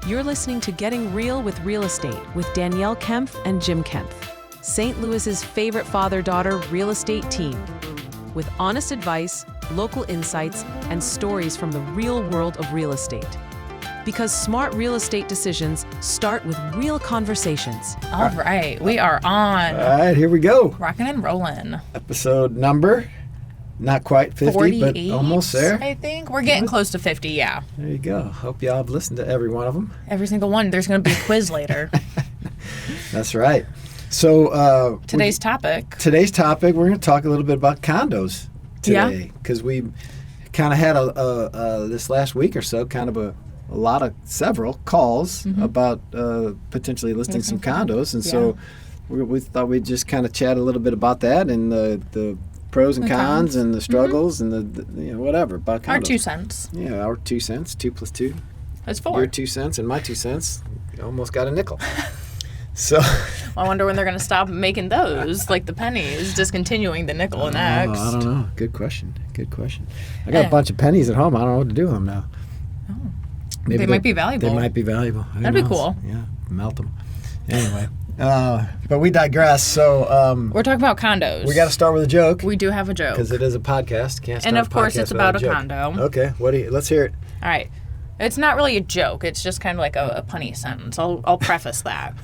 You're listening to Getting Real with Real Estate with Danielle Kempf and Jim Kempf, St. Louis's favorite father-daughter real estate team. With honest advice, local insights, and stories from the real world of real estate. Because smart real estate decisions start with real conversations. All right, we are on. All right, here we go. Rocking and rolling. Episode number, not quite 50, 48, but almost there. I think. We're getting close to 50, yeah. There you go. Hope y'all have listened to every one of them. Every single one. There's going to be a quiz later. That's right. So Today's topic, we're going to talk a little bit about condos today. Because we kind of had this last week or so, kind of several calls about potentially listing some condos. And so we thought we'd just kind of chat a little bit about that and the pros and cons and the struggles and the whatever about condos. Our 2 cents. Yeah, our 2 cents. 2 plus 2. That's 4. Your 2 cents and my 2 cents. You almost got a nickel. So I wonder when they're going to stop making those, like the pennies, discontinuing the nickel next. I don't know. Good question. I got a bunch of pennies at home. I don't know what to do with them now. Oh. Maybe they might be valuable. They might be valuable. Who That'd be knows? cool. Yeah, melt them. Anyway, but we digress. So we're talking about condos. We got to start with a joke. We do have a joke. Because it is a podcast. Can't start and of a course, podcast it's about a joke. condo. Okay, let's hear it. All right. It's not really a joke. It's just kind of like a punny sentence. I'll preface that.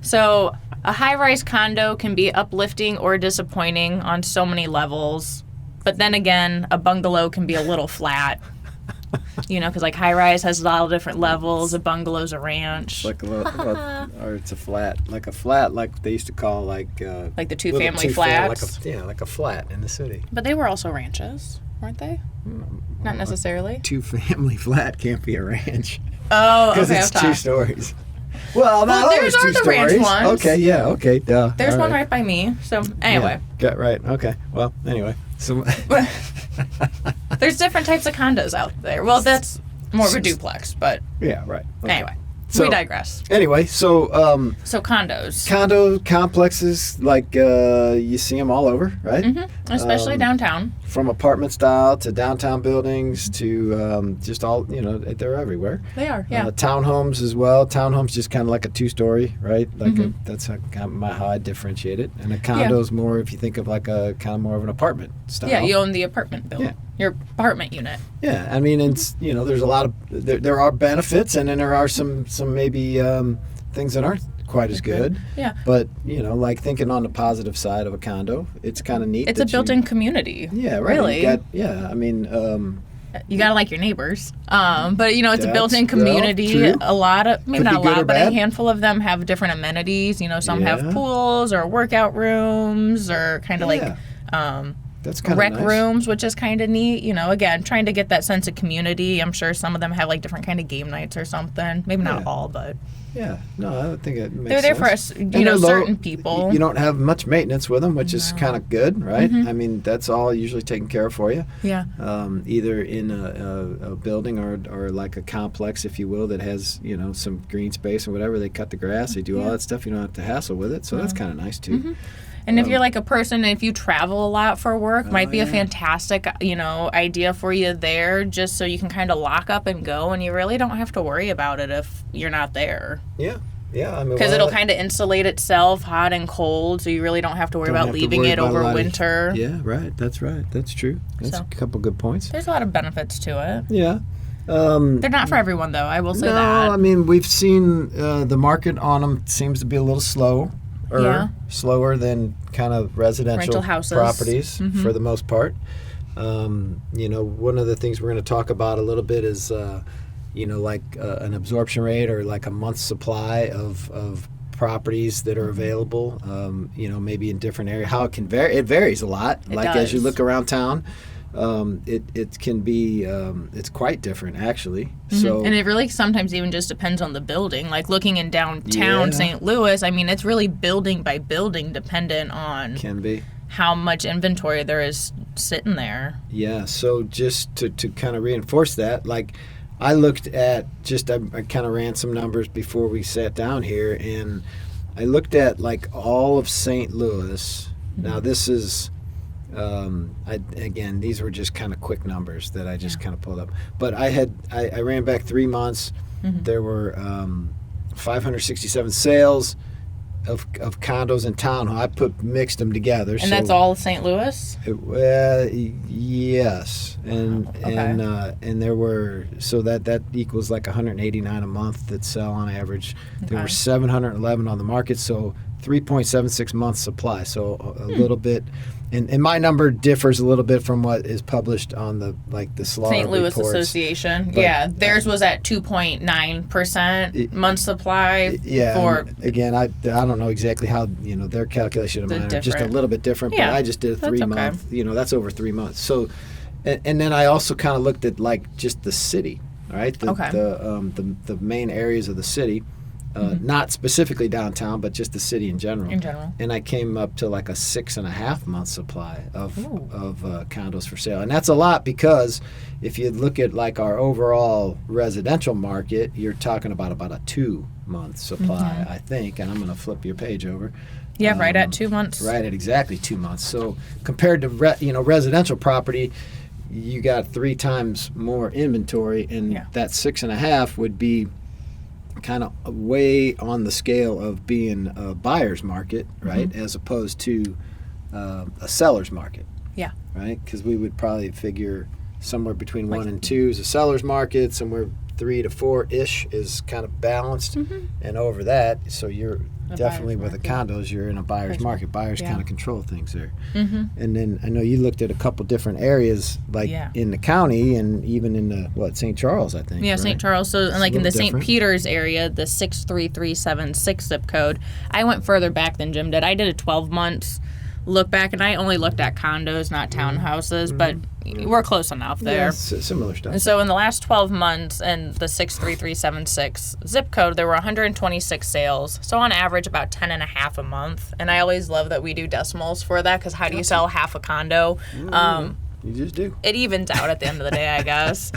So, a high-rise condo can be uplifting or disappointing on so many levels. But then again, a bungalow can be a little flat. Because like high-rise has a lot of different levels. A bungalow's a ranch. Like or it's a flat. Like a flat, like they used to call like the two-family flats. Like a flat in the city. But they were also ranches, weren't they? Not necessarily. Two-family flat can't be a ranch. Oh, okay. Because it's 2 stories. Well, not there's always 2 the ranch stories. ones. Okay, yeah, okay, duh. There's All one right by me. So anyway. Yeah, right. Okay. Well, anyway. So there's different types of condos out there. Well, that's more of a duplex, but yeah, right. Okay. Anyway. So, we digress. Anyway, so condos. Condo complexes, like you see them all over, right? Mm-hmm. Especially downtown. From apartment style to downtown buildings to just all, they're everywhere. They are, yeah. Townhomes as well. Townhomes just kind of like a 2-story, right? Like that's how I differentiate it. And a condo is more, if you think of like a kind of more of an apartment style. Yeah, you own the apartment building. Yeah. Your apartment unit. Yeah, I mean, it's there's a lot of there are benefits, and then there are some maybe things that aren't quite as good. Yeah. But like thinking on the positive side of a condo, it's kind of neat. It's a built-in community. Yeah, right. Really. You gotta like your neighbors. But it's a built-in community. True. A lot of Could not a be good or lot, but bad. a handful of them have different amenities. Some have pools or workout rooms or kind of like. That's kind of rec nice. rooms, which is kind of neat. Again, trying to get that sense of community. I'm sure some of them have like different kind of game nights or something. Maybe not all, but yeah, no, I think it makes they're there sense. for us. Certain people. You don't have much maintenance with them, which is kind of good, right? Mm-hmm. I mean, that's all usually taken care of for you. Yeah. Either in a building or like a complex, if you will, that has some green space or whatever. They cut the grass, they do all that stuff. You don't have to hassle with it, so that's kind of nice too. Mm-hmm. And if you're like a person, if you travel a lot for work, might be a fantastic, idea for you there, just so you can kind of lock up and go, and you really don't have to worry about it if you're not there. Yeah. I mean, because it'll kind of insulate itself, hot and cold, so you really don't have to worry about leaving it over winter. Yeah, right. That's right. That's true. That's a couple good points. There's a lot of benefits to it. Yeah. They're not for everyone, though. I will say that. No, I mean, we've seen the market on them seems to be a little slower than kind of residential properties for the most part. One of the things we're going to talk about a little bit is, an absorption rate or like a month's supply of properties that are available, maybe in different areas. How it can vary. It varies a lot. As you look around town, it can be it's quite different actually. So and it really sometimes even just depends on the building. Like looking in downtown St. Louis, I mean it's really building by building dependent on can be how much inventory there is sitting there. Yeah, so just to kind of reinforce that, like I looked at I kind of ran some numbers before we sat down here, and I looked at like all of St. Louis. Now this is again, these were just kind of quick numbers that I just kind of pulled up. But I ran back 3 months there were 567 sales of condos and townhomes. I mixed them together. And that's all St. Louis? Yes, and there were, so that equals like 189 a month that sell on average. There were 711 on the market, so 3.76 months supply. So a little bit. And my number differs a little bit from what is published on the slaughter St. Louis reports. Association. But, theirs was at 2.9% month supply. Yeah. Again, I don't know exactly how their calculation of mine are just a little bit different. But I just did a 3 month. That's over 3 months. So, and then I also kind of looked at just the city. All right. The main areas of the city. Not specifically downtown, but just the city in general. And I came up to like a 6.5 month supply of condos for sale. And that's a lot, because if you look at like our overall residential market, you're talking about a 2 month supply, I think. And I'm going to flip your page over. Yeah, right at 2 months. Right at exactly 2 months. So compared to residential property, you got 3 times more inventory, and that 6.5 would be kind of way on the scale of being a buyer's market, right, as opposed to a seller's market. Yeah. Right? Because we would probably figure somewhere between 1 and 2 is a seller's market, somewhere 3 to 4-ish is kind of balanced, and over that, so you're definitely with the condos, you're in a buyer's market. Buyers kind of control things there. And then I know you looked at a couple different areas, like in the county and even in the, St. Charles, I think. Yeah, right? St. Charles. So, and like in the St. Peter's area, the 63376 zip code, I went further back than Jim did. I did a 12 months look back, and I only looked at condos, not townhouses, but we're close enough there. Yeah, similar stuff. And so in the last 12 months in the 63376 zip code, there were 126 sales. So on average, about 10 and a half a month. And I always love that we do decimals for that, because how do you sell half a condo? You just do. It evens out at the end of the day, I guess.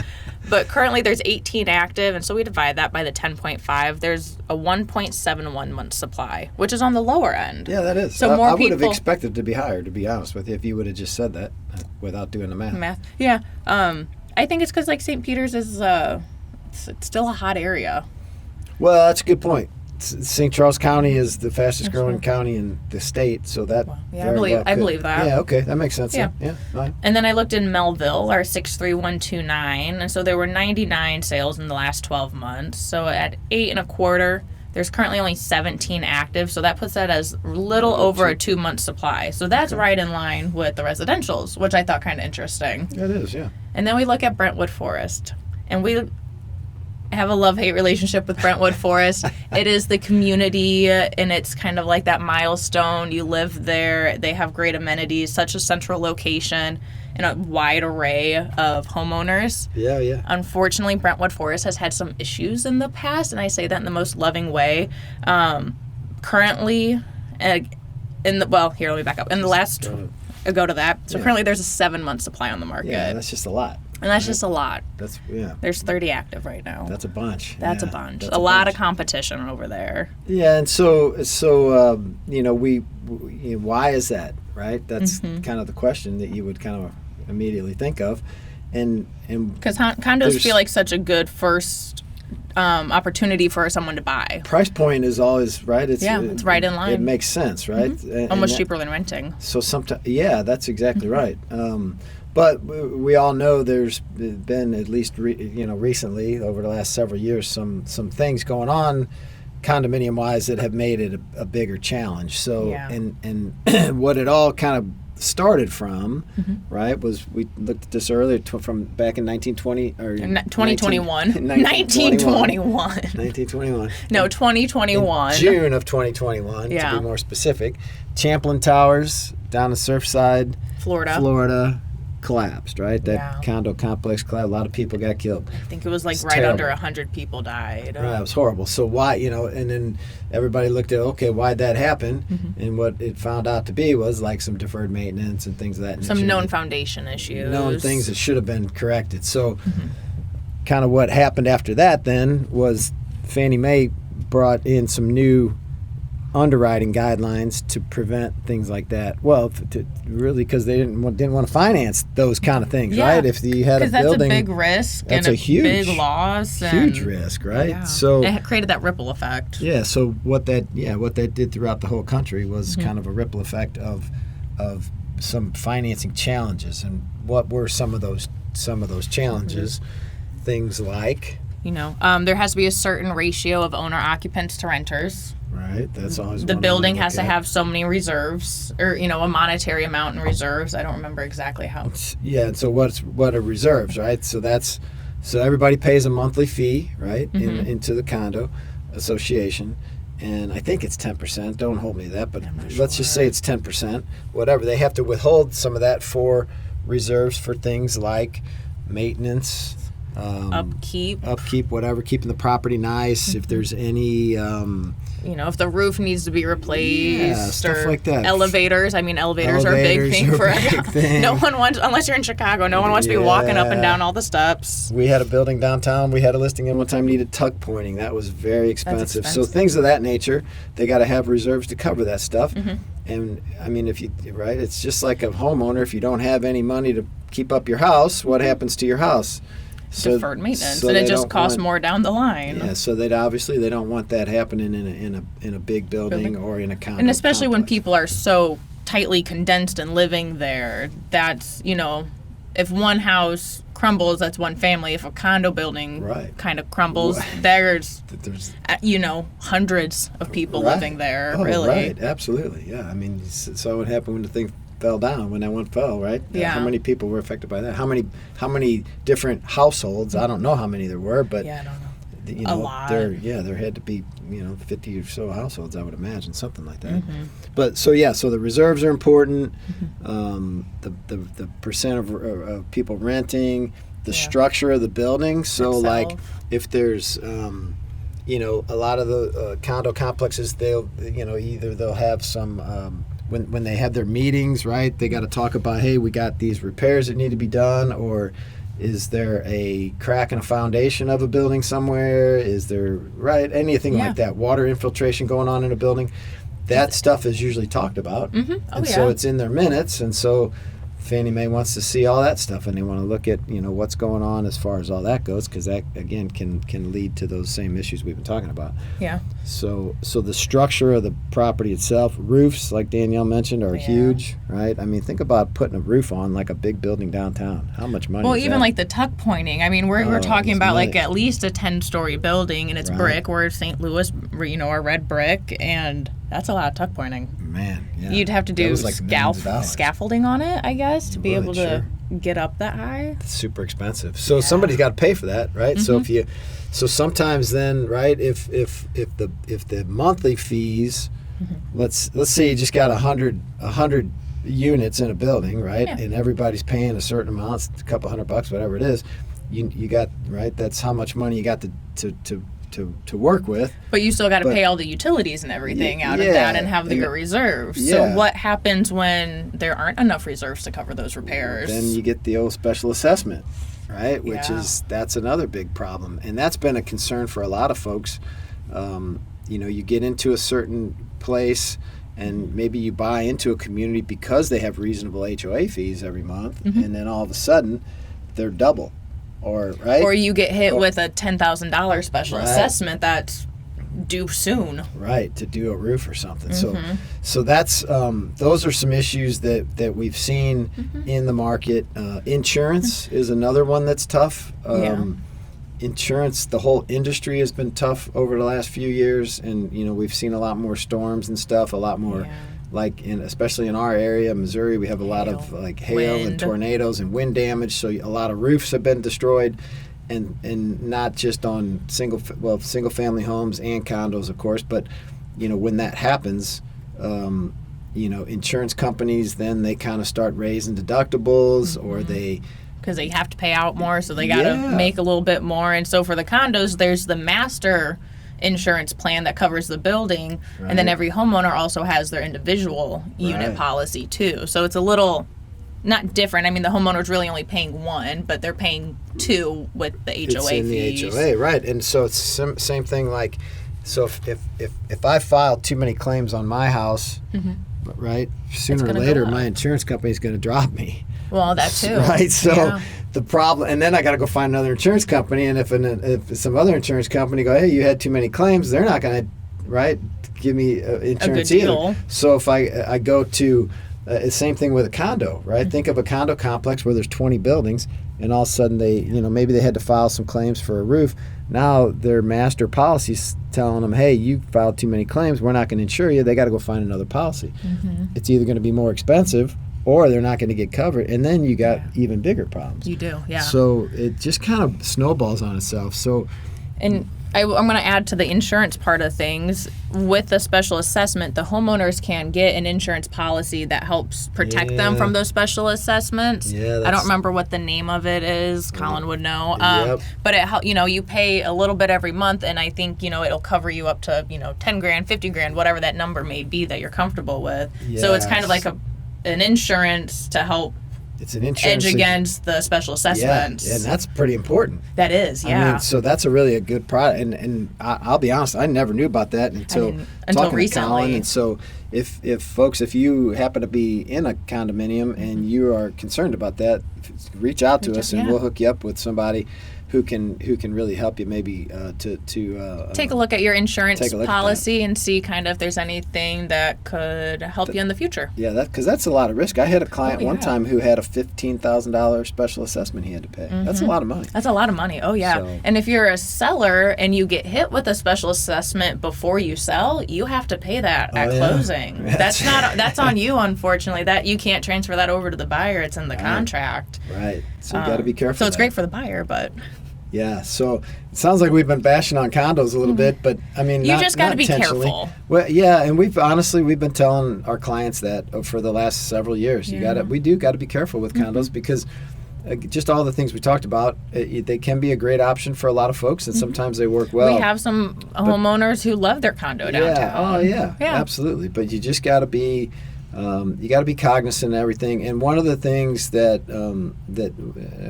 But currently there's 18 active, and so we divide that by the 10.5. There's a 1.71 month supply, which is on the lower end. Yeah, that is. So I would have expected it to be higher, to be honest with you, if you would have just said that without doing the math. Yeah. I think it's because like St. Peter's is it's still a hot area. Well, that's a good point. St. Charles County is the fastest growing county in the state, so that I believe that. Yeah, okay, that makes sense. Yeah. Fine. And then I looked in Melville, our 63129, and so there were 99 sales in the last 12 months. So at 8 1/4, there's currently only 17 active, so that puts that as a little over a 2 month supply. So that's right in line with the residentials, which I thought kind of interesting. It is, yeah. And then we look at Brentwood Forest, and we have a love-hate relationship with Brentwood Forest. It is the community, and it's kind of like that milestone. You live there. They have great amenities, such a central location, and a wide array of homeowners. Yeah. Unfortunately, Brentwood Forest has had some issues in the past, and I say that in the most loving way. Currently, here, let me back up. In the last, go to that. So currently there's a 7 month supply on the market. Yeah, that's just a lot. And that's just a lot. There's 30 active right now. That's a bunch. That's a bunch. A lot of competition over there. Yeah, and so why is that, right? That's kind of the question that you would kind of immediately think of, and because condos feel like such a good first opportunity for someone to buy. Price point is always right. It's right in line. It makes sense, right? Almost cheaper than renting. So sometimes, that's exactly right. But we all know there's been, at least recently, over the last several years, some things going on condominium-wise that have made it a bigger challenge. So and what it all kind of started from, right, was we looked at this earlier from back in 1920 or 2021. 1921. No, 2021. In June of 2021, to be more specific. Champlain Towers down the Surfside, Florida. Collapsed, right? That condo complex collapsed. A lot of people got killed. I think it was like right under 100 people died. Right, it was horrible. So why, and then everybody looked at, okay, why'd that happen? And what it found out to be was like some deferred maintenance and things of that nature. Some known foundation issues. Known things that should have been corrected. So kind of what happened after that then was Fannie Mae brought in some new underwriting guidelines to prevent things like that. Well, really, because they didn't want to finance those kind of things, right? If you had a building, that's a big risk that's and a huge, big loss, huge risk, right? Yeah. So it created that ripple effect. Yeah. So what that did throughout the whole country was kind of a ripple effect of some financing challenges. And what were some of those challenges? Things like, there has to be a certain ratio of owner occupants to renters. Right, that's always the building has to have so many reserves, or a monetary amount in reserves. I don't remember exactly how. Yeah, and so what are reserves, right? So everybody pays a monthly fee, right, into the condo association, and I think it's 10%. Don't hold me to that, but let's just say it's 10%. Whatever, they have to withhold some of that for reserves for things like maintenance. Upkeep, whatever, keeping the property nice. If there's any, if the roof needs to be replaced, stuff like that. Elevators. I mean, elevators are a big thing for everyone. No one wants, unless you're in Chicago, no one wants to be walking up and down all the steps. We had a building downtown. We had a listing in one time needed tuck pointing. That was very expensive. So things of that nature, they got to have reserves to cover that stuff. And I mean, it's just like a homeowner. If you don't have any money to keep up your house, what happens to your house? Deferred maintenance, and it just costs more down the line. Yeah, so they don't want that happening in a big building or in a condo. And especially complex. when people are so tightly condensed and living there, that's if one house crumbles, that's one family. If a condo building kind of crumbles, there's hundreds of people living there. Really, right? Absolutely, yeah. I mean, so what happened when the thing fell down, when that one fell, right? Yeah. How many people were affected by that? How many different households? I don't know how many there were, but I don't know. A lot. There had to be 50 or so households, I would imagine, something like that. But so the reserves are important. The percent of people renting, the structure of the building. So like if there's a lot of the condo complexes, they'll either they'll have some. When they have their meetings, right, they got to talk about, hey, we got these repairs that need to be done, or is there a crack in a foundation of a building somewhere? Is there, anything like that, water infiltration going on in a building? That stuff is usually talked about. So it's in their minutes, and so Fannie Mae wants to see all that stuff, and they want to look at what's going on as far as all that goes, because that again can lead to those same issues we've been talking about. Yeah. So the structure of the property itself, roofs, like Danielle mentioned, are huge, right? I mean, think about putting a roof on like a big building downtown. How much money? Well, is even that? like the tuck pointing. I mean, we're talking about like at least a 10-story building, and it's brick. We're St. Louis, a red brick, and that's a lot of tuck pointing. Man, yeah. You'd have to do like scaffolding on it, I guess, to be able to get up that high. It's super expensive. So somebody's got to pay for that, right? So sometimes then, right, if the monthly fees, let's say you just got 100 units in a building, right, and everybody's paying a certain amount, a couple $100, whatever it is, you got, right, that's how much money you got to work with. But you still got to pay all the utilities and everything out of that and have your reserves. So what happens when there aren't enough reserves to cover those repairs? Then you get the old special assessment, right? Which that's another big problem. And that's been a concern for a lot of folks. You get into a certain place and maybe you buy into a community because they have reasonable HOA fees every month, and then all of a sudden they're double. Or you get hit with a $10,000 special assessment that's due soon. Right, to do a roof or something. So that's those are some issues that we've seen in the market. Insurance is another one that's tough. Insurance, the whole industry has been tough over the last few years, and we've seen a lot more storms and stuff, a lot more. Like especially in our area, Missouri, we have a lot of like hail and tornadoes and wind damage. So a lot of roofs have been destroyed, and not just on single family homes and condos, of course. But when that happens, insurance companies then they kind of start raising deductibles, or they. Because they have to pay out more, so they got to make a little bit more. And so for the condos, there's the master insurance plan that covers the building, and then every homeowner also has their individual unit policy too. So it's a little not different. I mean, the homeowner's really only paying one, but they're paying two with the HOA fees. The HOA, right? And so it's same thing. Like So if I file too many claims on my house, right, sooner or later my insurance company is going to drop me. Well, that too. Right. So the problem, and then I got to go find another insurance company, and if some other insurance company go, hey, you had too many claims, they're not going to give me insurance a good either. Deal. So if I go to same thing with a condo, right? Think of a condo complex where there's 20 buildings, and all of a sudden maybe they had to file some claims for a roof. Now their master policy's telling them, hey, you filed too many claims, we're not going to insure you. They got to go find another policy. It's either going to be more expensive or they're not going to get covered, and then you got even bigger problems. You do, yeah. So it just kind of snowballs on itself. So, and I'm going to add to the insurance part of things. With the special assessment, the homeowners can get an insurance policy that helps protect them from those special assessments. Yeah, I don't remember what the name of it is. Colin would know. Yep. But it, you pay a little bit every month, and I think it'll cover you up to $10,000, $50,000, whatever that number may be that you're comfortable with. Yes. So it's kind of like an insurance to help. It's an insurance edge against the special assessments. Yeah, and that's pretty important. That is, yeah. I mean, so that's a good product. And I'll be honest, I never knew about that until talking recently. to Colin. And so if you happen to be in a condominium and you are concerned about that, reach out to us and we'll hook you up with somebody who can really help you maybe to take a look at your insurance policy and see kind of if there's anything that could help you in the future. Yeah, because that's a lot of risk. I had a client one time who had a $15,000 special assessment he had to pay. That's a lot of money. That's a lot of money. Oh yeah. So, and if you're a seller and you get hit with a special assessment before you sell, you have to pay that at closing. That's on you, unfortunately. That you can't transfer that over to the buyer. It's in the contract. Right. So you got to be careful. So it's great for the buyer, but. Yeah, so it sounds like we've been bashing on condos a little bit, but I mean, you just got to be careful. Well, yeah, and we've been telling our clients that for the last several years. We do got to be careful with condos because just all the things we talked about, they can be a great option for a lot of folks, and sometimes they work well. We have some homeowners who love their condo downtown. Yeah, absolutely. But you just got to be. You got to be cognizant of everything, and one of the things that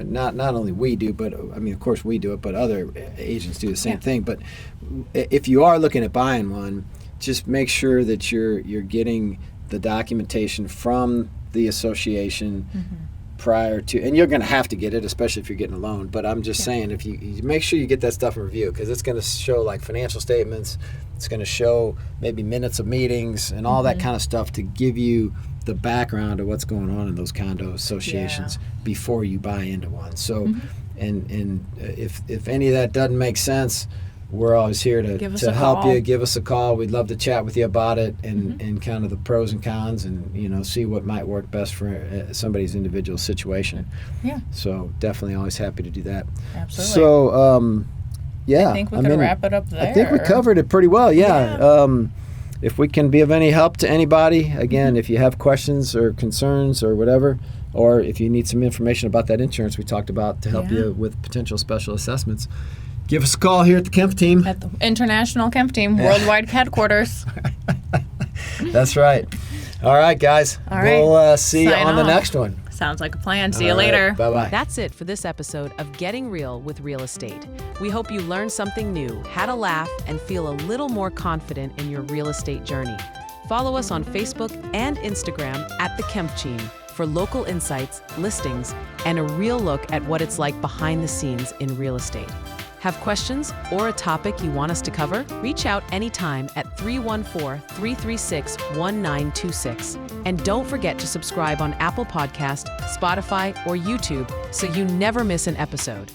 not only we do, but I mean, of course we do it, but other agents do the same thing. But if you are looking at buying one, just make sure that you're getting the documentation from the association prior to, and you're going to have to get it, especially if you're getting a loan. But I'm just saying, if you make sure you get that stuff in review, because it's going to show like financial statements. It's going to show maybe minutes of meetings and all that kind of stuff to give you the background of what's going on in those condo associations before you buy into one. So, and if any of that doesn't make sense, we're always here to help you. Give us a call. We'd love to chat with you about it and kind of the pros and cons and see what might work best for somebody's individual situation. Yeah. So definitely always happy to do that. Absolutely. So. Yeah, I think we can wrap it up there. I think we covered it pretty well, if we can be of any help to anybody, again, if you have questions or concerns or whatever, or if you need some information about that insurance we talked about to help you with potential special assessments, give us a call here at the Kemp team. At the International Kemp team, worldwide headquarters. That's right. All right, guys. All right. We'll see you on the next one. Sounds like a plan. See you later. Bye-bye. That's it for this episode of Getting Real with Real Estate. We hope you learned something new, had a laugh, and feel a little more confident in your real estate journey. Follow us on Facebook and Instagram at The Kemp Team for local insights, listings, and a real look at what it's like behind the scenes in real estate. Have questions or a topic you want us to cover? Reach out anytime at 314-336-1926. And don't forget to subscribe on Apple Podcast, Spotify, or YouTube so you never miss an episode.